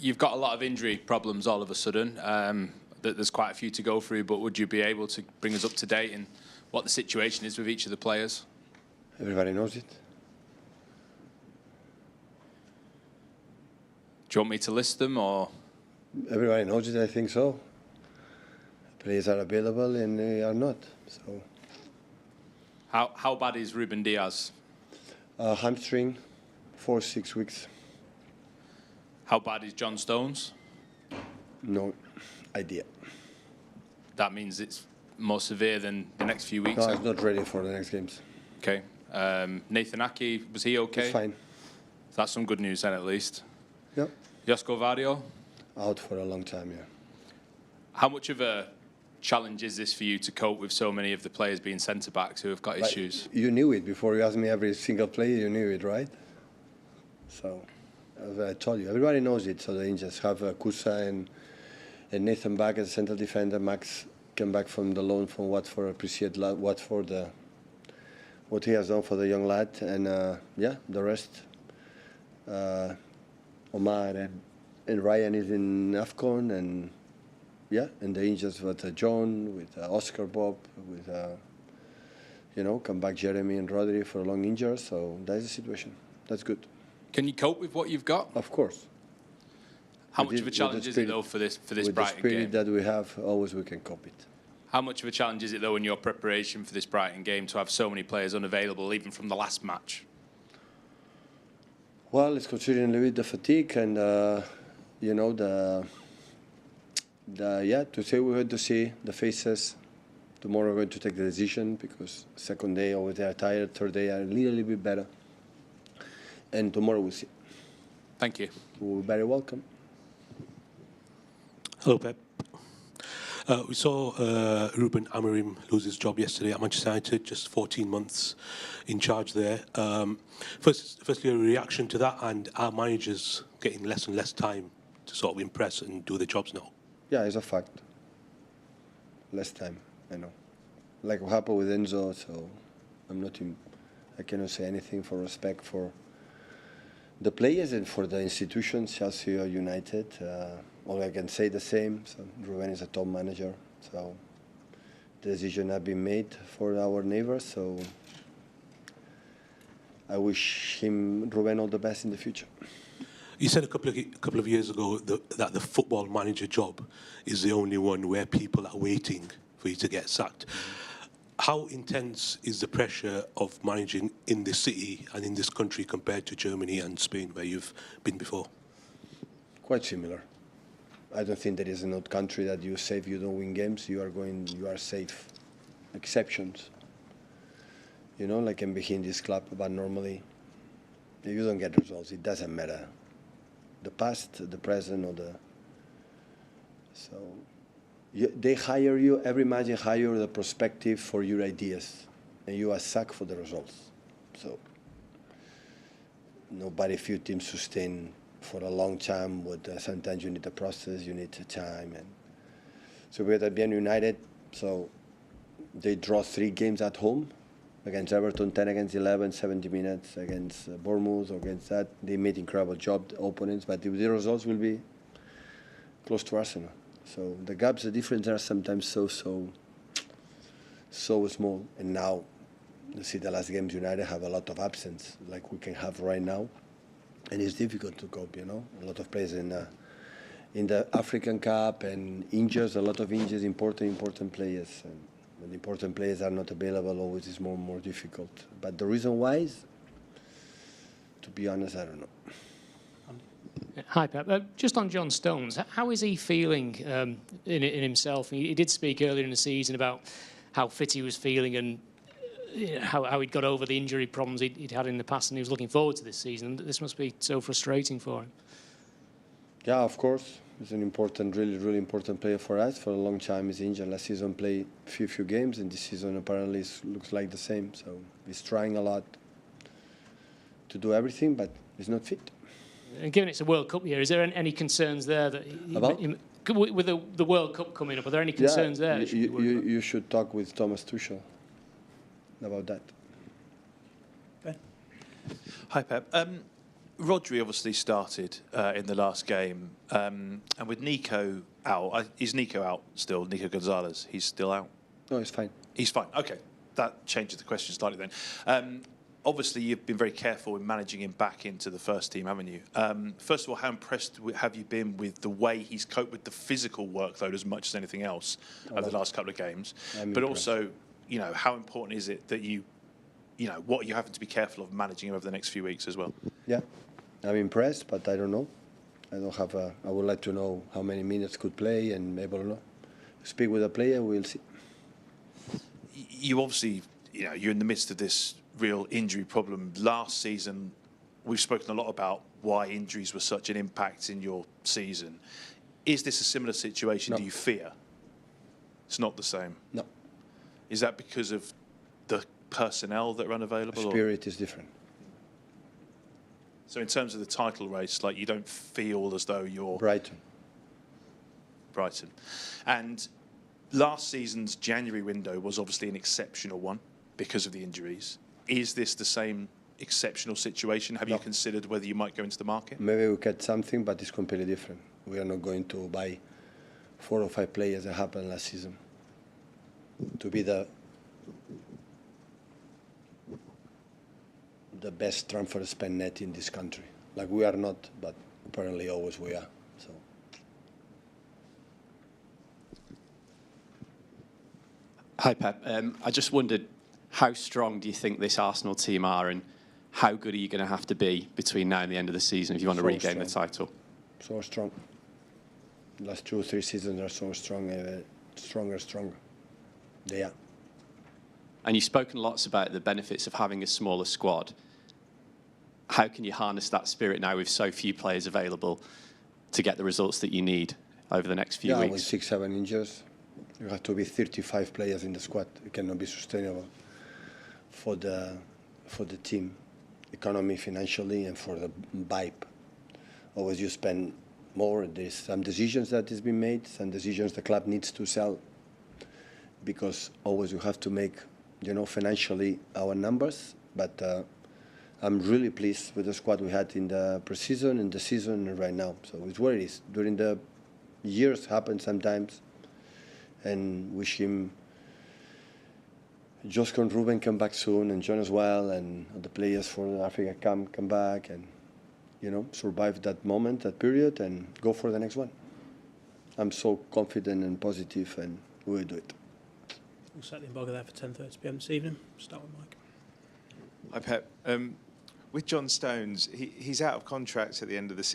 you've got a lot of injury problems all of a sudden. There's quite a few to go through, but would you be able to bring us up to date in what the situation is with each of the players? Everybody knows it. Do you want me to list them, or? Everybody knows it, I think so. Players are available and they are not. So. How bad is Ruben Dias? Hamstring, 4-6 weeks. How bad is John Stones? No idea. That means it's more severe than the next few weeks? No, he's not ready for the next games. Okay. Nathan Aki, was he okay? He's fine. That's some good news then, at least. Yep. Josko Vario? Out for a long time, yeah. How much of a challenge is this for you to cope with so many of the players being centre-backs who have got issues? You knew it before you asked me every single player, you knew it, right? So, as I told you, everybody knows it. So the Angels have Kusa and Nathan back as a central defender. Max came back from the loan from Watford. Appreciate Watford, what he has done for the young lad. And yeah, the rest, Omar and Ryan is in AFCON, and yeah, and the Angels with John, with Oscar Bob, with come back Jeremy and Rodri for a long injury. So that's the situation. That's good. Can you cope with what you've got? Of course. How much of a challenge is it though for this Brighton game? With the spirit that we have, always we can cope it. How much of a challenge is it though in your preparation for this Brighton game to have so many players unavailable, even from the last match? Well, it's considering a little bit the fatigue and to say we had to see the faces. Tomorrow we're going to take the decision because second day always they are tired, third day are a little bit better. And tomorrow we'll see. Thank you. You're very welcome. Hello, Pep. We saw Ruben Amorim lose his job yesterday at Manchester United, just 14 months in charge there. Firstly, a reaction to that, and our managers getting less and less time to sort of impress and do their jobs now? Yeah, it's a fact. Less time, I know. Like what happened with Enzo, so I cannot say anything for respect for the players and for the institutions, Chelsea or United. All I can say the same. So Ruben is a top manager, so the decision has been made for our neighbors. So I wish Ruben all the best in the future. You said a couple of years ago that the football manager job is the only one where people are waiting for you to get sacked. How intense is the pressure of managing in this city and in this country compared to Germany and Spain, where you've been before? Quite similar. I don't think there is another country that you say if you don't win games, you are safe. Exceptions. Like in behind this club, but normally, if you don't get results, it doesn't matter. The past, the present, or they hire you, every match they hire the perspective for your ideas, and you are sacked for the results. So nobody, few teams sustain for a long time, but sometimes you need the process, you need the time. And so we're at being United, so they draw 3 games at home, against Everton, 10 against 11, 70 minutes, against Bournemouth, against that. They made incredible job, the opponents, but the results will be close to Arsenal. So the gaps, the difference are sometimes so small. And now, you see the last games United have a lot of absence, like we can have right now. And it's difficult to cope, A lot of players in the African Cup and injuries, a lot of injuries, important players. And when the important players are not available, always is more difficult. But the reason why is, to be honest, I don't know. Hi, Pep. Just on John Stones, how is he feeling in himself? He did speak earlier in the season about how fit he was feeling and how he'd got over the injury problems he'd had in the past, and he was looking forward to this season. This must be so frustrating for him. Yeah, of course. He's an important, really important player for us. For a long time, he's injured. Last season, played few games, and this season apparently looks like the same. So he's trying a lot to do everything, but he's not fit. And given it's a World Cup year, is there any concerns there that with the World Cup coming up? Are there any concerns there? You should talk with Thomas Tuchel about that. Ben. Hi, Pep. Rodri obviously started in the last game, and with Nico out, is Nico out still? Nico Gonzalez, he's still out? No, it's fine. He's fine. Okay, that changes the question slightly then. Obviously, you've been very careful in managing him back into the first team, haven't you? First of all, how impressed have you been with the way he's coped with the physical workload as much as anything else over the last couple of games? But also, you know, how important is it that you know, what are you having to be careful of managing over the next few weeks as well? Yeah, I'm impressed, but I don't know. I don't have a. I would like to know how many minutes could play and able to know. Speak with the player, we'll see. You obviously, you know, you're in the midst of this real injury problem. Last season, we've spoken a lot about why injuries were such an impact in your season. Is this a similar situation? No. Do you fear? It's not the same. No. Is that because of the personnel that are unavailable? The spirit is different. So in terms of the title race, like, you don't feel as though you're Brighton. And last season's January window was obviously an exceptional one because of the injuries. Is this the same exceptional situation? Have you considered whether you might go into the market? Maybe we get something, but it's completely different. We are not going to buy 4 or 5 players that happened last season to be the best transfer spend net in this country. Like, we are not, but apparently always we are. So. Hi, Pep. I just wondered, how strong do you think this Arsenal team are, and how good are you going to have to be between now and the end of the season if you want to regain the title? So strong. Last 2 or 3 seasons are so strong, stronger. They are. And you've spoken lots about the benefits of having a smaller squad. How can you harness that spirit now with so few players available to get the results that you need over the next few weeks? With 6, 7 injuries, you have to be 35 players in the squad. It cannot be sustainable for the team, economy, financially, and for the vibe. Always you spend more. There's some decisions that has been made, some decisions the club needs to sell, because always you have to make, you know, financially our numbers. But I'm really pleased with the squad we had in the pre-season, in the season, and right now. So it's what it is. During the years happen sometimes, and wish him, Josko and Ruben come back soon, and John as well, and the players for Africa come back, and, you know, survive that moment, that period, and go for the next one. I'm so confident and positive, and we'll do it. We'll set the embargo there for 10:30 p.m. this evening. Start with Mike. Hi, Pep. With John Stones, he's out of contract at the end of the season.